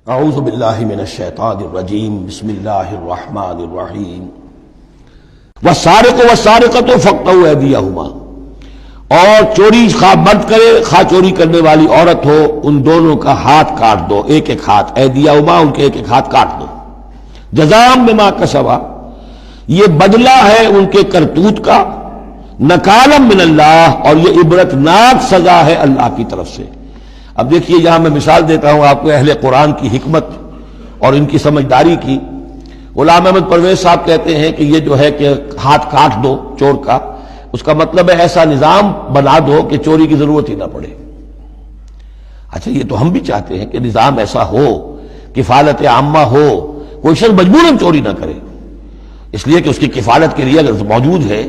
اعوذ باللہ من الشیطان الرجیم بسم اللہ الرحمن الرحیم والسارق والسارقۃ فاقطعوا ایدیہما، اور چوری خواہ مرد کرے خواہ چوری کرنے والی عورت ہو، ان دونوں کا ہاتھ کاٹ دو، ایک ایک ہاتھ، ایدیہما ان کے ایک ایک ہاتھ کاٹ دو، جزاء بما کسبا، یہ بدلہ ہے ان کے کرتوت کا، نکالا من اللہ، اور یہ عبرتناک سزا ہے اللہ کی طرف سے۔ اب دیکھیے یہاں میں مثال دیتا ہوں آپ کو اہل قرآن کی حکمت اور ان کی سمجھداری کی۔ غلام احمد پرویز صاحب کہتے ہیں کہ یہ جو ہے کہ ہاتھ کاٹ دو چور کا، اس کا مطلب ہے ایسا نظام بنا دو کہ چوری کی ضرورت ہی نہ پڑے۔ اچھا یہ تو ہم بھی چاہتے ہیں کہ نظام ایسا ہو، کفالت عامہ ہو، کوئی شخص مجبوراً چوری نہ کرے، اس لیے کہ اس کی کفالت کے لیے اگر موجود ہے،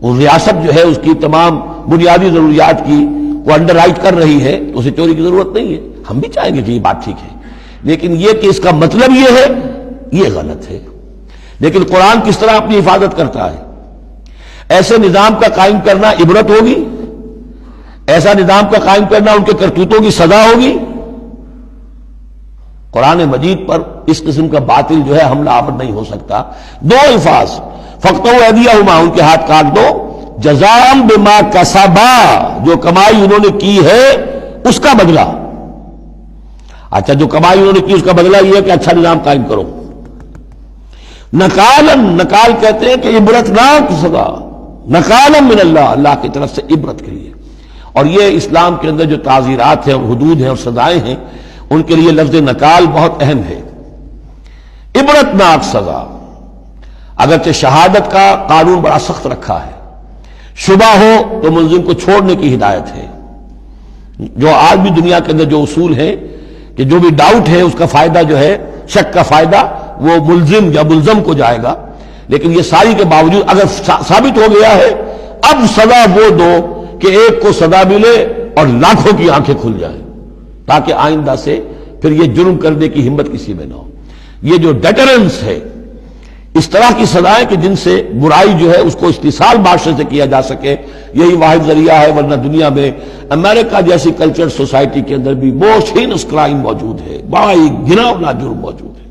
وہ ریاست جو ہے اس کی تمام بنیادی ضروریات کی وہ انڈر رائٹ کر رہی ہے، تو اسے چوری کی ضرورت نہیں ہے۔ ہم بھی چاہیں گے کہ یہ بات ٹھیک ہے، لیکن یہ کہ اس کا مطلب یہ ہے، یہ غلط ہے۔ لیکن قرآن کس طرح اپنی حفاظت کرتا ہے؟ ایسے نظام کا قائم کرنا عبرت ہوگی، ایسا نظام کا قائم کرنا ان کے کرتوتوں کی سزا ہوگی۔ قرآن مجید پر اس قسم کا باطل جو ہے حملہ آور نہیں ہو سکتا۔ دو الفاظ، فاقطعوا ایدیہما ان کے ہاتھ کاٹ دو، جزاء بما کسبا جو کمائی انہوں نے کی ہے اس کا بدلہ۔ اچھا جو کمائی انہوں نے کی اس کا بدلہ یہ ہے کہ اچھا نظام قائم کرو۔ نکالن، نکال کہتے ہیں کہ عبرتناک سزا، نکالا من اللہ، اللہ کی طرف سے عبرت کے لیے۔ اور یہ اسلام کے اندر جو تعزیرات ہیں اور حدود ہیں اور سزائیں ہیں، ان کے لیے لفظ نکال بہت اہم ہے۔ عبرتناک سزا، اگرچہ شہادت کا قانون بڑا سخت رکھا ہے، شبہ ہو تو ملزم کو چھوڑنے کی ہدایت ہے۔ جو آج بھی دنیا کے اندر جو اصول ہے کہ جو بھی ڈاؤٹ ہے اس کا فائدہ جو ہے، شک کا فائدہ وہ ملزم یا ملزم کو جائے گا، لیکن یہ ساری کے باوجود اگر ثابت ہو گیا ہے، اب سزا وہ دو کہ ایک کو سزا ملے اور لاکھوں کی آنکھیں کھل جائیں، تاکہ آئندہ سے پھر یہ جرم کرنے کی ہمت کسی میں نہ ہو۔ یہ جو ڈیٹرنس ہے، اس طرح کی سزائیں کہ جن سے برائی جو ہے اس کو استحصال معاشرے سے کیا جا سکے، یہی واحد ذریعہ ہے۔ ورنہ دنیا میں امریکہ جیسی کلچر سوسائٹی کے اندر بھی موسٹ ہینس کرائم موجود ہے، بڑا ہی گھناؤنا جرم موجود ہے،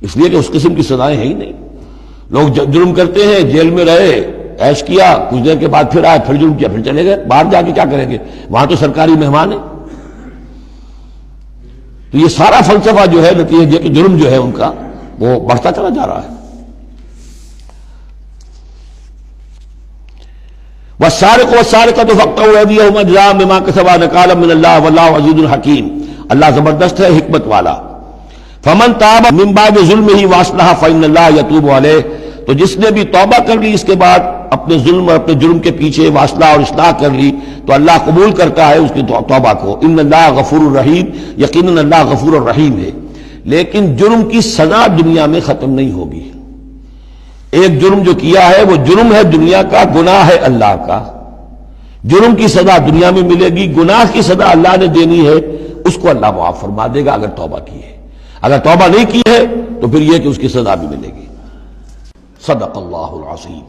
اس لیے کہ اس قسم کی سزائیں ہیں ہی نہیں۔ لوگ جرم کرتے ہیں، جیل میں رہے، عیش کیا، کچھ دیر کے بعد پھر آئے، پھر جرم کیا، پھر چلے گئے، باہر جا کے کیا کریں گے، وہاں تو سرکاری مہمان ہیں۔ تو یہ سارا فلسفہ جو ہے نتیجہ کہ جرم جو ہے ان کا وہ بڑھتا چلا جا رہا ہے۔ والسارق والسارقۃ فاقطعوا ایدیہما جزاء بما کسبا نکالا من اللہ واللہ عزیز حکیم، اللہ زبردست ہے، حکمت والا۔ فمن تاب من بعد ظلمہ واصلح فإن اللہ یتوب علیہ، تو جس نے بھی توبہ کر لی اس کے بعد اپنے ظلم اور اپنے جرم کے پیچھے واصلح اور اصلاح کر لی، تو اللہ قبول کرتا ہے اس کی توبہ کو۔ ان اللہ غفور الرحیم، یقیناً اللہ غفور الرحیم ہے۔ لیکن جرم کی سزا دنیا میں ختم نہیں ہوگی۔ ایک جرم جو کیا ہے وہ جرم ہے دنیا کا، گناہ ہے اللہ کا۔ جرم کی سزا دنیا میں ملے گی، گناہ کی سزا اللہ نے دینی ہے، اس کو اللہ معاف فرما دے گا اگر توبہ کی ہے۔ اگر توبہ نہیں کی ہے تو پھر یہ کہ اس کی سزا بھی ملے گی۔ صدق اللہ العظیم۔